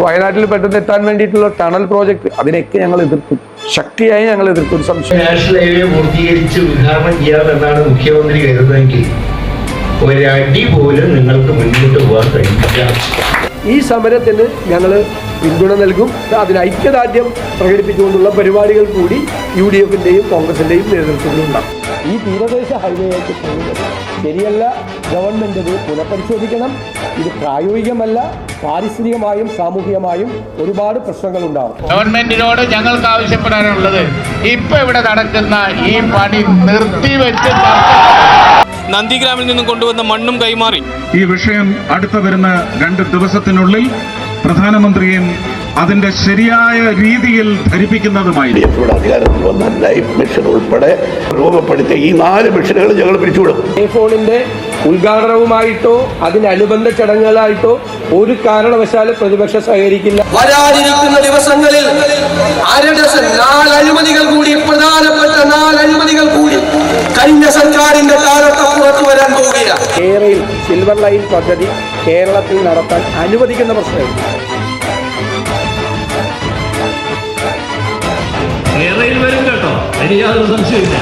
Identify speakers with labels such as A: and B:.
A: വയനാട്ടിൽ പെട്ടെന്ന് എത്താൻ വേണ്ടിയിട്ടുള്ള ടണൽ പ്രോജക്റ്റ് അതിനെയൊക്കെ ഞങ്ങൾ എതിർക്കും, ശക്തിയായി ഞങ്ങൾ എതിർക്കും.
B: നാഷണൽ ഹൈവേ പൂർത്തീകരിച്ച് ഉദ്ഘാടനം ചെയ്യാമെന്നാണ് മുഖ്യമന്ത്രി കരുതുന്നതെങ്കിൽ ഒരടി പോലും നിങ്ങൾക്ക് മുന്നോട്ട് പോകാൻ കഴിയില്ല.
C: ഈ സമരത്തിന് ഞങ്ങൾ പിന്തുണ നൽകും. അതിന് ഐക്യദാർഢ്യം പ്രകടിപ്പിച്ചുകൊണ്ടുള്ള പരിപാടികൾ കൂടി UDF-ന്റെയും കോൺഗ്രസിന്റെയും നേതൃത്വത്തിലുണ്ടാകും. ഈ തീരദേശ ഹൈവേയിലേക്ക് പോകുന്നത് ശരിയല്ല. ഗവൺമെന്റ് ഇത് പുനഃപരിശോധിക്കണം. ഇത് പ്രായോഗികമല്ല. പാരിസ്ഥിതികമായും സാമൂഹികമായും ഒരുപാട് പ്രശ്നങ്ങളുണ്ടാകും.
D: ഗവൺമെന്റിനോട് ഞങ്ങൾക്ക് ആവശ്യപ്പെടാനുള്ളത് ഇപ്പൊ ഇവിടെ നടക്കുന്ന ഈ പണി നിർത്തിവെച്ച്
E: നന്ദിഗ്രാമിൽ നിന്നും കൊണ്ടുവന്ന മണ്ണും കൈമാറി
F: ഈ വിഷയം അടുത്ത വരുന്ന 2 ദിവസത്തിനുള്ളിൽ പ്രധാനമന്ത്രിയും അതിന്റെ ശരിയായ രീതിയിൽ ധരിപ്പിക്കുന്നതുമായി
G: അധികാരത്തിൽ വന്ന ലൈഫ് മിഷൻ ഉൾപ്പെടെ രൂപപ്പെടുത്തിയ ഈ 4 മിഷനുകൾ ഞങ്ങൾ പിരിച്ചുവിടും.
C: ഫോണിന്റെ ഉദ്ഘാടനവുമായിട്ടോ അതിനനുബന്ധ ചടങ്ങുകളായിട്ടോ ഒരു കാരണവശാലും പ്രതിപക്ഷം സഹകരിക്കില്ല.
H: വരാനിരിക്കുന്ന ദിവസങ്ങളിൽ 4 അഴിമതികൾ കൂടി, പ്രധാനപ്പെട്ട 4 അഴിമതികൾ കൂടി കഴിഞ്ഞ സർക്കാരിന്റെ കാലത്ത് പുറത്തു വരാൻ പോവുകയാണ്.
C: കേരളയിൽ സിൽവർ ലൈൻ പദ്ധതി കേരളത്തിൽ നടത്താൻ അനുവദിക്കുന്ന പ്രശ്നമില്ല.
I: കേരളയിൽ വരും കേട്ടോ, അതിന് യാതൊരു സംശയമില്ല.